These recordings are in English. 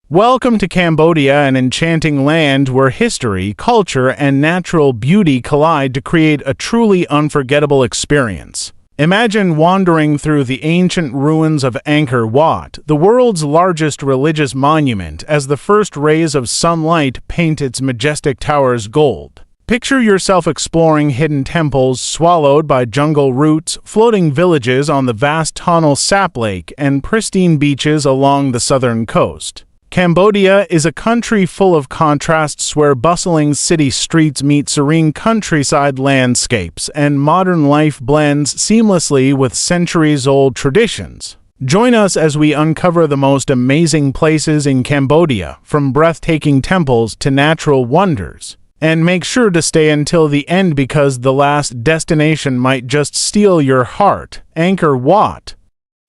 Welcome to Cambodia, an enchanting land where history, culture, and natural beauty collide to create a truly unforgettable experience. Imagine wandering through the ancient ruins of Angkor Wat, the world's largest religious monument, as the first rays of sunlight paint its majestic towers gold. Picture yourself exploring hidden temples swallowed by jungle roots, floating villages on the vast Tonle Sap Lake, and pristine beaches along the southern coast. Cambodia is a country full of contrasts where bustling city streets meet serene countryside landscapes, and modern life blends seamlessly with centuries-old traditions. Join us as we uncover the most amazing places in Cambodia, from breathtaking temples to natural wonders. And make sure to stay until the end because the last destination might just steal your heart: Angkor Wat.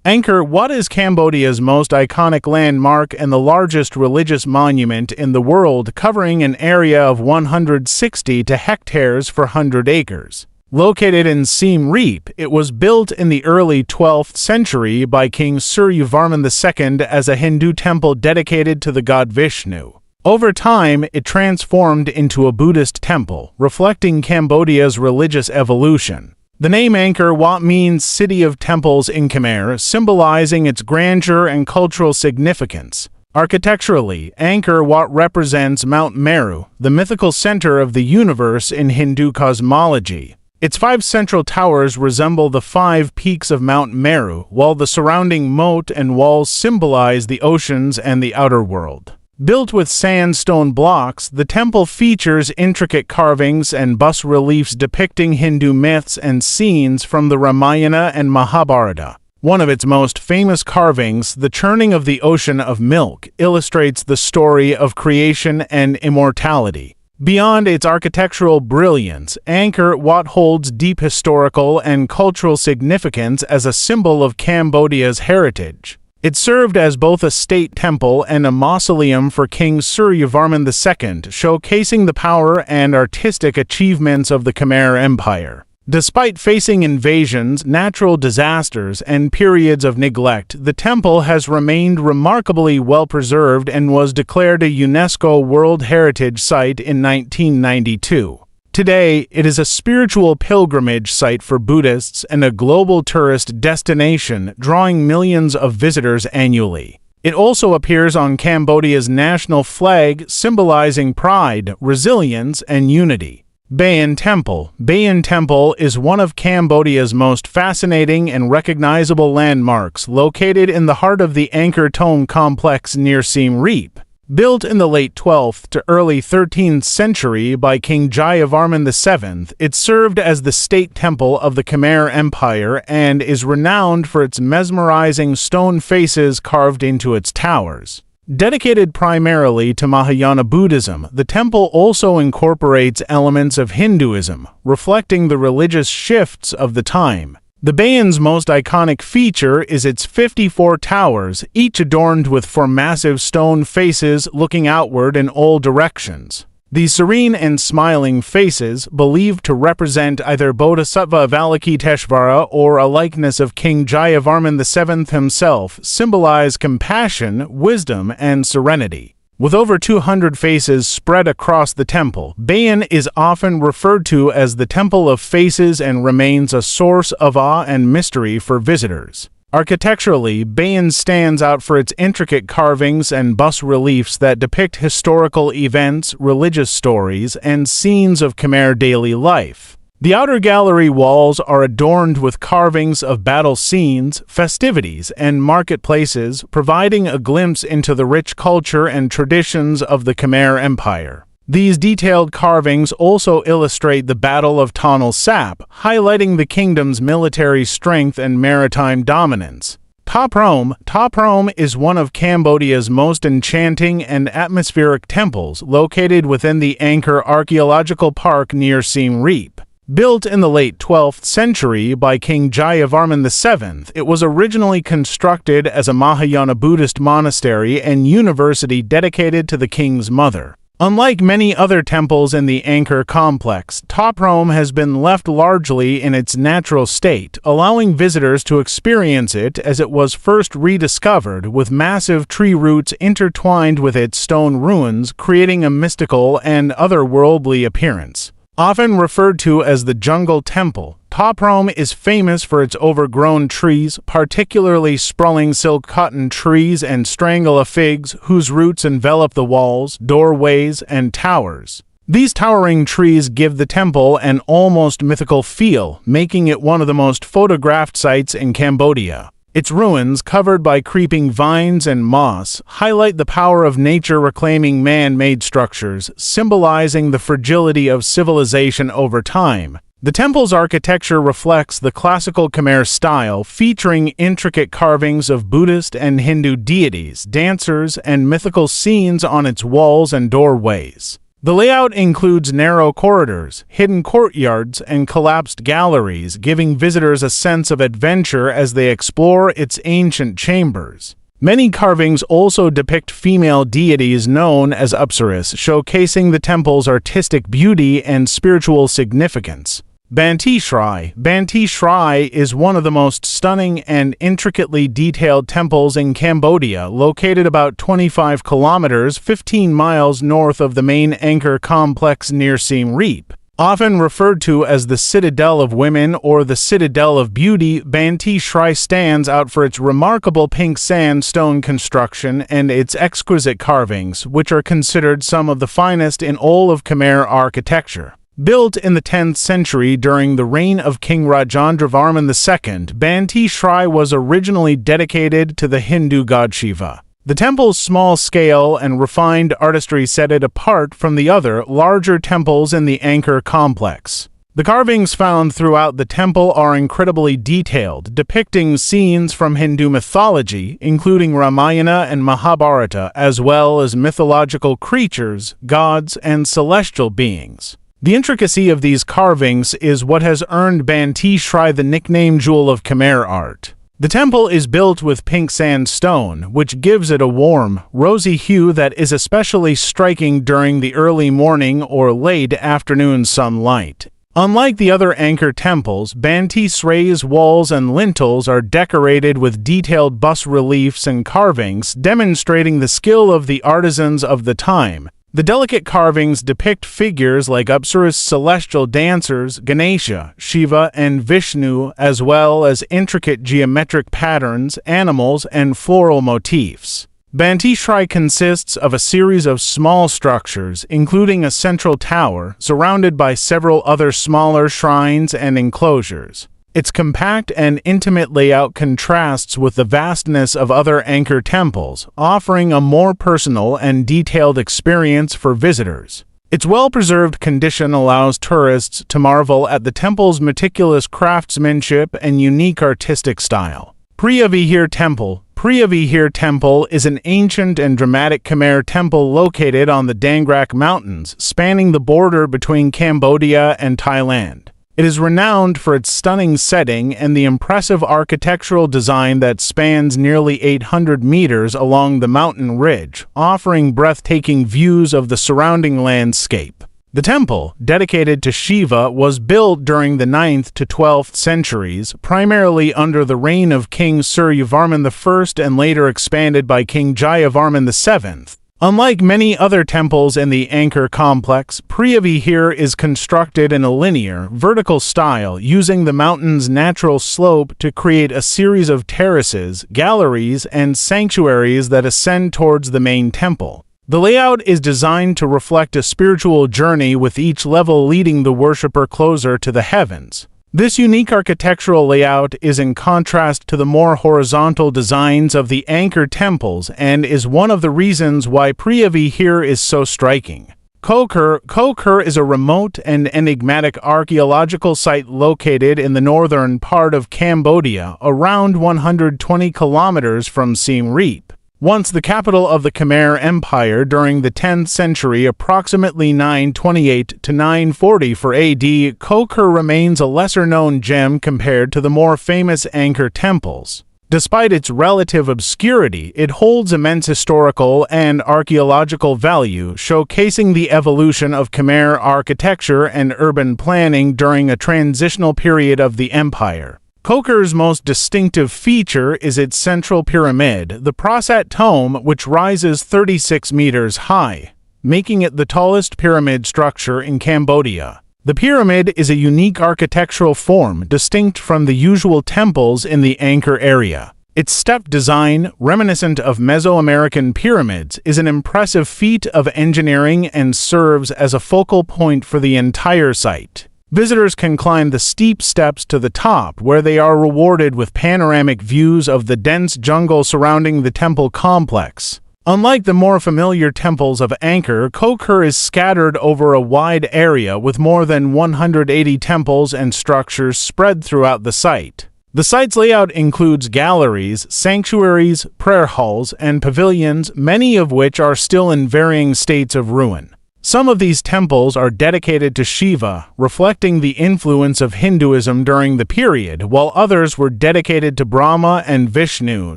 Angkor Wat is Cambodia's most iconic landmark and the largest religious monument in the world, covering an area of 160 hectares for 100 acres. Located in Siem Reap, it was built in the early 12th century by King Suryavarman II as a Hindu temple dedicated to the god Vishnu. Over time, it transformed into a Buddhist temple, reflecting Cambodia's religious evolution. The name Angkor Wat means City of Temples in Khmer, symbolizing its grandeur and cultural significance. Architecturally, Angkor Wat represents Mount Meru, the mythical center of the universe in Hindu cosmology. Its 5 central towers resemble the 5 peaks of Mount Meru, while the surrounding moat and walls symbolize the oceans and the outer world. Built with sandstone blocks, the temple features intricate carvings and bas-reliefs depicting Hindu myths and scenes from the Ramayana and Mahabharata. One of its most famous carvings, the churning of the ocean of milk, illustrates the story of creation and immortality. Beyond its architectural brilliance, Angkor Wat holds deep historical and cultural significance as a symbol of Cambodia's heritage. It served as both a state temple and a mausoleum for King Suryavarman II, showcasing the power and artistic achievements of the Khmer Empire. Despite facing invasions, natural disasters, and periods of neglect, the temple has remained remarkably well-preserved and was declared a UNESCO World Heritage Site in 1992. Today, it is a spiritual pilgrimage site for Buddhists and a global tourist destination, drawing millions of visitors annually. It also appears on Cambodia's national flag, symbolizing pride, resilience, and unity. Bayon Temple. Bayon Temple is one of Cambodia's most fascinating and recognizable landmarks, located in the heart of the Angkor Thom complex near Siem Reap. Built in the late 12th to early 13th century by King Jayavarman VII, it served as the state temple of the Khmer Empire and is renowned for its mesmerizing stone faces carved into its towers. Dedicated primarily to Mahayana Buddhism, the temple also incorporates elements of Hinduism, reflecting the religious shifts of the time. The Bayon's most iconic feature is its 54 towers, each adorned with 4 massive stone faces looking outward in all directions. These serene and smiling faces, believed to represent either Bodhisattva Avalokiteshvara or a likeness of King Jayavarman VII himself, symbolize compassion, wisdom, and serenity. With over 200 faces spread across the temple, Bayon is often referred to as the Temple of Faces and remains a source of awe and mystery for visitors. Architecturally, Bayon stands out for its intricate carvings and bas-reliefs that depict historical events, religious stories, and scenes of Khmer daily life. The outer gallery walls are adorned with carvings of battle scenes, festivities, and marketplaces, providing a glimpse into the rich culture and traditions of the Khmer Empire. These detailed carvings also illustrate the Battle of Tonle Sap, highlighting the kingdom's military strength and maritime dominance. Ta Prohm is one of Cambodia's most enchanting and atmospheric temples, located within the Angkor Archaeological Park near Siem Reap. Built in the late 12th century by King Jayavarman VII, it was originally constructed as a Mahayana Buddhist monastery and university dedicated to the king's mother. Unlike many other temples in the Angkor complex, Ta Prohm has been left largely in its natural state, allowing visitors to experience it as it was first rediscovered, with massive tree roots intertwined with its stone ruins, creating a mystical and otherworldly appearance. Often referred to as the Jungle Temple, Ta Prohm is famous for its overgrown trees, particularly sprawling silk cotton trees and strangula figs whose roots envelop the walls, doorways, and towers. These towering trees give the temple an almost mythical feel, making it one of the most photographed sites in Cambodia. Its ruins, covered by creeping vines and moss, highlight the power of nature reclaiming man-made structures, symbolizing the fragility of civilization over time. The temple's architecture reflects the classical Khmer style, featuring intricate carvings of Buddhist and Hindu deities, dancers, and mythical scenes on its walls and doorways. The layout includes narrow corridors, hidden courtyards, and collapsed galleries, giving visitors a sense of adventure as they explore its ancient chambers. Many carvings also depict female deities known as Apsaras, showcasing the temple's artistic beauty and spiritual significance. Banteay Shrine. Banteay Shrine is one of the most stunning and intricately detailed temples in Cambodia, located about 25 kilometers 15 miles north of the main Angkor complex near Siem Reap. Often referred to as the Citadel of Women or the Citadel of Beauty, Banteay Shrine stands out for its remarkable pink sandstone construction and its exquisite carvings, which are considered some of the finest in all of Khmer architecture. Built in the 10th century during the reign of King Rajendravarman II, Banteay Shrine was originally dedicated to the Hindu god Shiva. The temple's small scale and refined artistry set it apart from the other, larger temples in the Angkor complex. The carvings found throughout the temple are incredibly detailed, depicting scenes from Hindu mythology, including Ramayana and Mahabharata, as well as mythological creatures, gods, and celestial beings. The intricacy of these carvings is what has earned Banteay Shrine the nickname Jewel of Khmer art. The temple is built with pink sandstone, which gives it a warm, rosy hue that is especially striking during the early morning or late afternoon sunlight. Unlike the other Angkor temples, Banteay Shrai's walls and lintels are decorated with detailed bas-reliefs and carvings, demonstrating the skill of the artisans of the time. The delicate carvings depict figures like Apsara's celestial dancers, Ganesha, Shiva, and Vishnu, as well as intricate geometric patterns, animals, and floral motifs. Banteay Shrine consists of a series of small structures, including a central tower, surrounded by several other smaller shrines and enclosures. Its compact and intimate layout contrasts with the vastness of other Angkor temples, offering a more personal and detailed experience for visitors. Its well-preserved condition allows tourists to marvel at the temple's meticulous craftsmanship and unique artistic style. Preah Vihear Temple. Preah Vihear Temple is an ancient and dramatic Khmer temple located on the Dangrak Mountains, spanning the border between Cambodia and Thailand. It is renowned for its stunning setting and the impressive architectural design that spans nearly 800 meters along the mountain ridge, offering breathtaking views of the surrounding landscape. The temple, dedicated to Shiva, was built during the 9th to 12th centuries, primarily under the reign of King Suryavarman I and later expanded by King Jayavarman VII. Unlike many other temples in the Angkor complex, Preah Vihear is constructed in a linear, vertical style, using the mountain's natural slope to create a series of terraces, galleries, and sanctuaries that ascend towards the main temple. The layout is designed to reflect a spiritual journey, with each level leading the worshipper closer to the heavens. This unique architectural layout is in contrast to the more horizontal designs of the Angkor temples and is one of the reasons why Preah Vihear is so striking. Khor is a remote and enigmatic archaeological site located in the northern part of Cambodia, around 120 kilometers from Siem Reap. Once the capital of the Khmer Empire during the 10th century, approximately 928 to 940 for AD, Khor remains a lesser-known gem compared to the more famous Angkor temples. Despite its relative obscurity, it holds immense historical and archaeological value, showcasing the evolution of Khmer architecture and urban planning during a transitional period of the empire. Kokhr's most distinctive feature is its central pyramid, the Prasat Tomb, which rises 36 meters high, making it the tallest pyramid structure in Cambodia. The pyramid is a unique architectural form, distinct from the usual temples in the Angkor area. Its step design, reminiscent of Mesoamerican pyramids, is an impressive feat of engineering and serves as a focal point for the entire site. Visitors can climb the steep steps to the top, where they are rewarded with panoramic views of the dense jungle surrounding the temple complex. Unlike the more familiar temples of Angkor, Kokhr is scattered over a wide area with more than 180 temples and structures spread throughout the site. The site's layout includes galleries, sanctuaries, prayer halls, and pavilions, many of which are still in varying states of ruin. Some of these temples are dedicated to Shiva, reflecting the influence of Hinduism during the period, while others were dedicated to Brahma and Vishnu,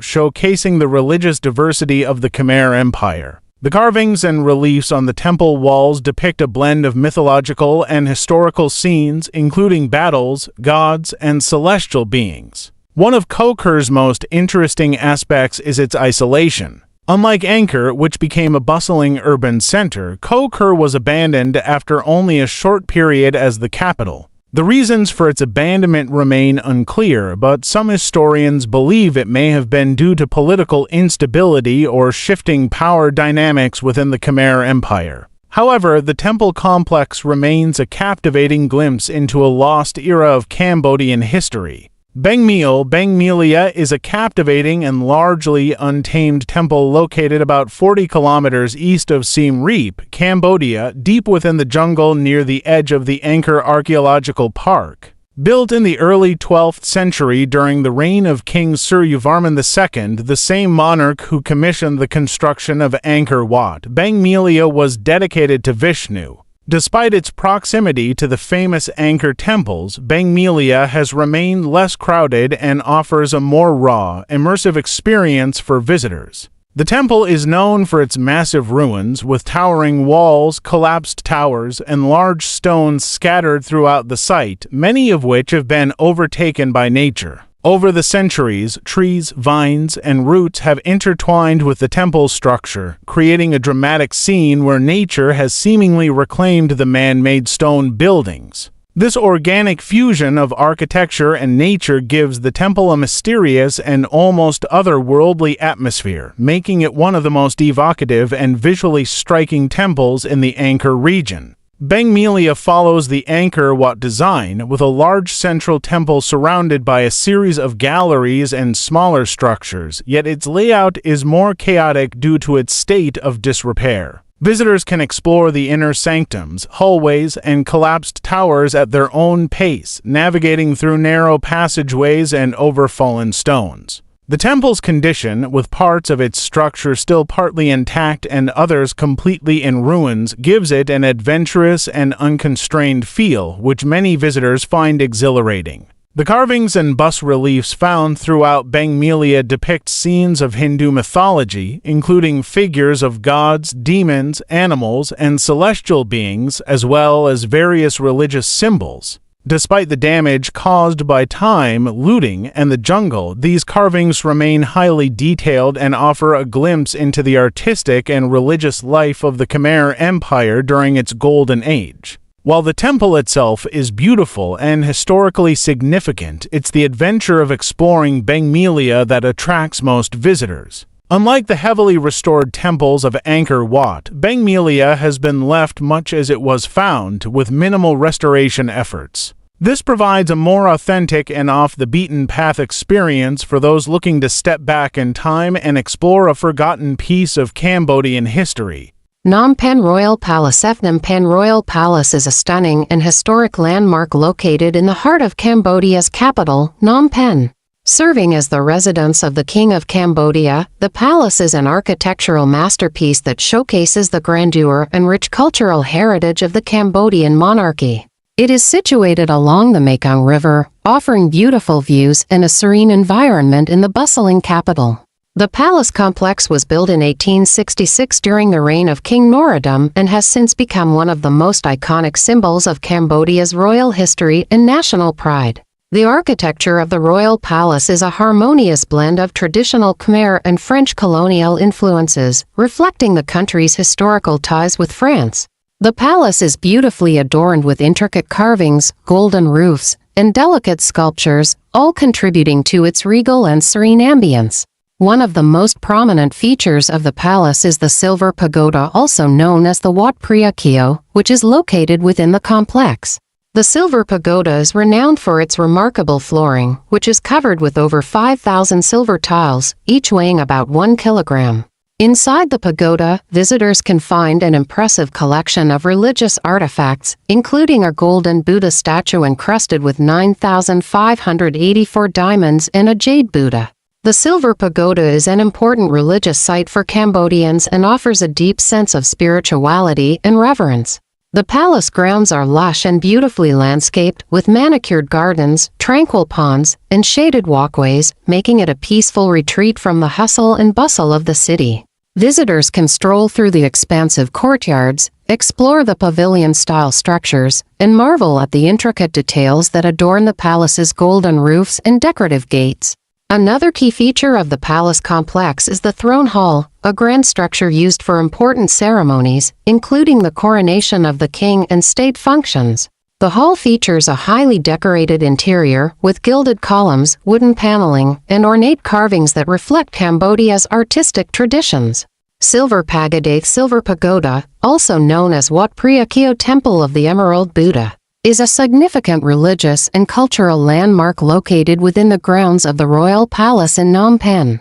showcasing the religious diversity of the Khmer Empire. The carvings and reliefs on the temple walls depict a blend of mythological and historical scenes, including battles, gods, and celestial beings. One of Kokhr's most interesting aspects is its isolation. Unlike Angkor, which became a bustling urban center, Kokhr was abandoned after only a short period as the capital. The reasons for its abandonment remain unclear, but some historians believe it may have been due to political instability or shifting power dynamics within the Khmer Empire. However, the temple complex remains a captivating glimpse into a lost era of Cambodian history. Bangmelia is a captivating and largely untamed temple located about 40 kilometers east of Siem Reap, Cambodia, deep within the jungle near the edge of the Angkor Archaeological Park. Built in the early 12th century during the reign of King Suryavarman II, the same monarch who commissioned the construction of Angkor Wat, Bangmelia was dedicated to Vishnu. Despite its proximity to the famous Angkor temples, Bangmelia has remained less crowded and offers a more raw, immersive experience for visitors. The temple is known for its massive ruins, with towering walls, collapsed towers, and large stones scattered throughout the site, many of which have been overtaken by nature. Over the centuries, trees, vines, and roots have intertwined with the temple's structure, creating a dramatic scene where nature has seemingly reclaimed the man-made stone buildings. This organic fusion of architecture and nature gives the temple a mysterious and almost otherworldly atmosphere, making it one of the most evocative and visually striking temples in the Angkor region. Bangmelia follows the Angkor Wat design, with a large central temple surrounded by a series of galleries and smaller structures, yet its layout is more chaotic due to its state of disrepair. Visitors can explore the inner sanctums, hallways, and collapsed towers at their own pace, navigating through narrow passageways and over fallen stones. The temple's condition, with parts of its structure still partly intact and others completely in ruins, gives it an adventurous and unconstrained feel, which many visitors find exhilarating. The carvings and bas-reliefs found throughout Bangmelia depict scenes of Hindu mythology, including figures of gods, demons, animals, and celestial beings, as well as various religious symbols. Despite the damage caused by time, looting, and the jungle, these carvings remain highly detailed and offer a glimpse into the artistic and religious life of the Khmer Empire during its golden age. While the temple itself is beautiful and historically significant, it's the adventure of exploring Bangmelia that attracts most visitors. Unlike the heavily restored temples of Angkor Wat, Bangmelia has been left much as it was found, with minimal restoration efforts. This provides a more authentic and off-the-beaten-path experience for those looking to step back in time and explore a forgotten piece of Cambodian history. Phnom Penh Royal Palace. Phnom Penh Royal Palace is a stunning and historic landmark located in the heart of Cambodia's capital, Phnom Penh. Serving as the residence of the King of Cambodia, the palace is an architectural masterpiece that showcases the grandeur and rich cultural heritage of the Cambodian monarchy. It is situated along the Mekong River, offering beautiful views and a serene environment in the bustling capital. The palace complex was built in 1866 during the reign of King Norodom and has since become one of the most iconic symbols of Cambodia's royal history and national pride. The architecture of the royal palace is a harmonious blend of traditional Khmer and French colonial influences, reflecting the country's historical ties with France. The palace is beautifully adorned with intricate carvings, golden roofs, and delicate sculptures, all contributing to its regal and serene ambience. One of the most prominent features of the palace is the Silver Pagoda, also known as the Wat Phra Keo, which is located within the complex. The Silver Pagoda is renowned for its remarkable flooring, which is covered with over 5,000 silver tiles, each weighing about 1 kilogram. Inside the pagoda, visitors can find an impressive collection of religious artifacts, including a golden Buddha statue encrusted with 9,584 diamonds and a jade Buddha. The Silver Pagoda is an important religious site for Cambodians and offers a deep sense of spirituality and reverence. The palace grounds are lush and beautifully landscaped, with manicured gardens, tranquil ponds, and shaded walkways, making it a peaceful retreat from the hustle and bustle of the city. Visitors can stroll through the expansive courtyards, explore the pavilion-style structures, and marvel at the intricate details that adorn the palace's golden roofs and decorative gates. Another key feature of the palace complex is the throne hall, a grand structure used for important ceremonies, including the coronation of the king and state functions. The hall features a highly decorated interior, with gilded columns, wooden paneling, and ornate carvings that reflect Cambodia's artistic traditions. Silver Pagoda, also known as Wat Phra Keo Temple of the Emerald Buddha, is a significant religious and cultural landmark located within the grounds of the Royal Palace in Phnom Penh,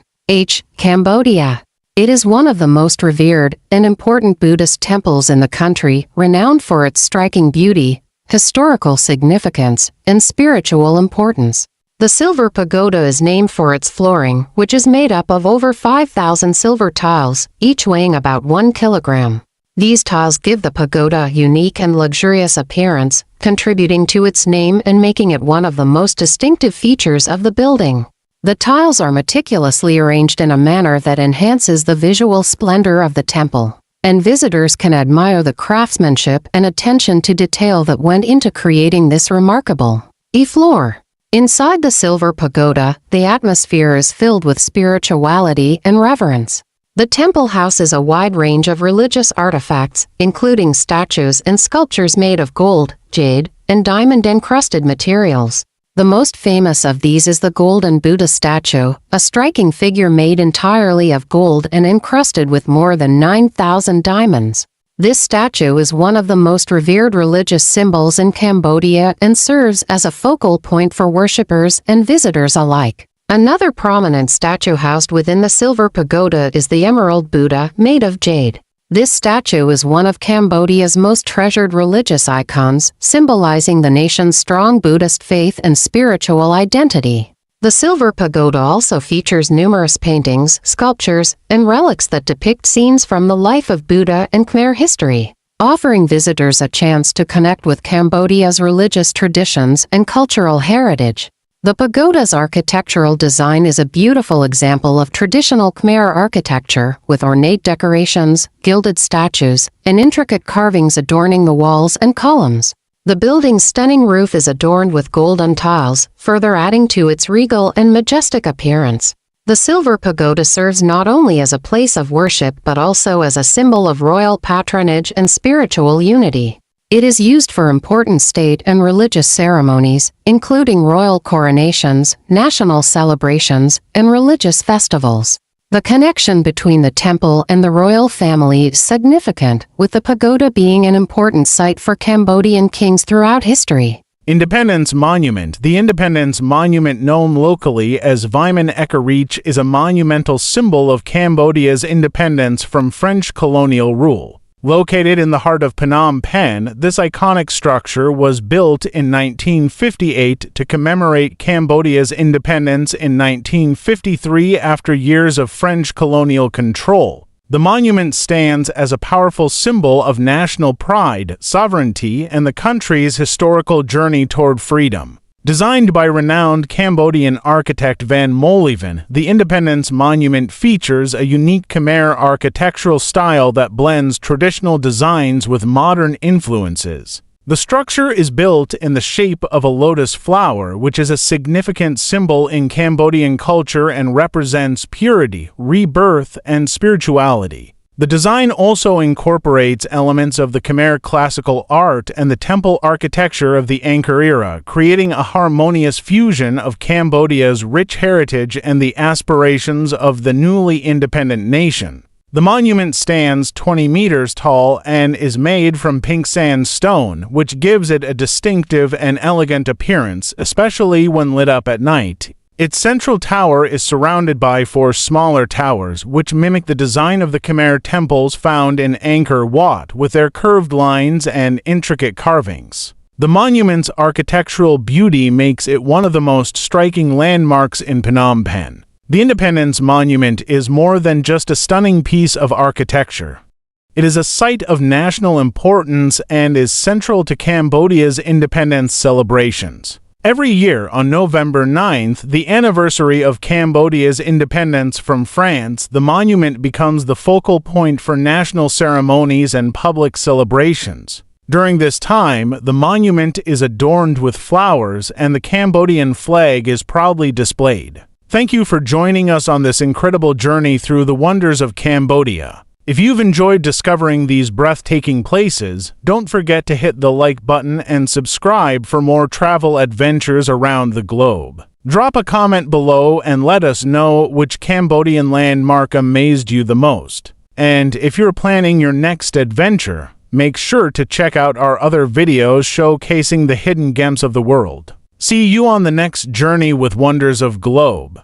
Cambodia. It is one of the most revered and important Buddhist temples in the country, renowned for its striking beauty, historical significance, and spiritual importance. The Silver Pagoda is named for its flooring, which is made up of over 5,000 silver tiles, each weighing about 1 kilogram. These tiles give the pagoda a unique and luxurious appearance, contributing to its name and making it one of the most distinctive features of the building. The tiles are meticulously arranged in a manner that enhances the visual splendor of the temple, and visitors can admire the craftsmanship and attention to detail that went into creating this remarkable floor. Inside the Silver Pagoda, the atmosphere is filled with spirituality and reverence. The temple houses a wide range of religious artifacts, including statues and sculptures made of gold, jade, and diamond-encrusted materials. The most famous of these is the golden Buddha statue, a striking figure made entirely of gold and encrusted with more than 9,000 diamonds. This statue is one of the most revered religious symbols in Cambodia and serves as a focal point for worshippers and visitors alike. Another prominent statue housed within the Silver Pagoda is the Emerald Buddha, made of jade. This statue is one of Cambodia's most treasured religious icons, symbolizing the nation's strong Buddhist faith and spiritual identity. The Silver Pagoda also features numerous paintings, sculptures, and relics that depict scenes from the life of Buddha and Khmer history, offering visitors a chance to connect with Cambodia's religious traditions and cultural heritage. The pagoda's architectural design is a beautiful example of traditional Khmer architecture, with ornate decorations, gilded statues, and intricate carvings adorning the walls and columns. The building's stunning roof is adorned with golden tiles, further adding to its regal and majestic appearance. The Silver Pagoda serves not only as a place of worship but also as a symbol of royal patronage and spiritual unity. It is used for important state and religious ceremonies, including royal coronations, national celebrations, and religious festivals. The connection between the temple and the royal family is significant, with the pagoda being an important site for Cambodian kings throughout history. Independence Monument. The Independence Monument, known locally as Viman Eka Reach, is a monumental symbol of Cambodia's independence from French colonial rule. Located in the heart of Phnom Penh, this iconic structure was built in 1958 to commemorate Cambodia's independence in 1953 after years of French colonial control. The monument stands as a powerful symbol of national pride, sovereignty, and the country's historical journey toward freedom. Designed by renowned Cambodian architect Van Moleven, the Independence Monument features a unique Khmer architectural style that blends traditional designs with modern influences. The structure is built in the shape of a lotus flower, which is a significant symbol in Cambodian culture and represents purity, rebirth, and spirituality. The design also incorporates elements of the Khmer classical art and the temple architecture of the Angkor era, creating a harmonious fusion of Cambodia's rich heritage and the aspirations of the newly independent nation. The monument stands 20 meters tall and is made from pink sandstone, which gives it a distinctive and elegant appearance, especially when lit up at night. Its central tower is surrounded by 4 smaller towers, which mimic the design of the Khmer temples found in Angkor Wat, with their curved lines and intricate carvings. The monument's architectural beauty makes it one of the most striking landmarks in Phnom Penh. The Independence Monument is more than just a stunning piece of architecture. It is a site of national importance and is central to Cambodia's independence celebrations. Every year, on November 9th, the anniversary of Cambodia's independence from France, the monument becomes the focal point for national ceremonies and public celebrations. During this time, the monument is adorned with flowers and the Cambodian flag is proudly displayed. Thank you for joining us on this incredible journey through the wonders of Cambodia. If you've enjoyed discovering these breathtaking places, don't forget to hit the like button and subscribe for more travel adventures around the globe. Drop a comment below and let us know which Cambodian landmark amazed you the most. And if you're planning your next adventure, make sure to check out our other videos showcasing the hidden gems of the world. See you on the next journey with Wonders of Globe.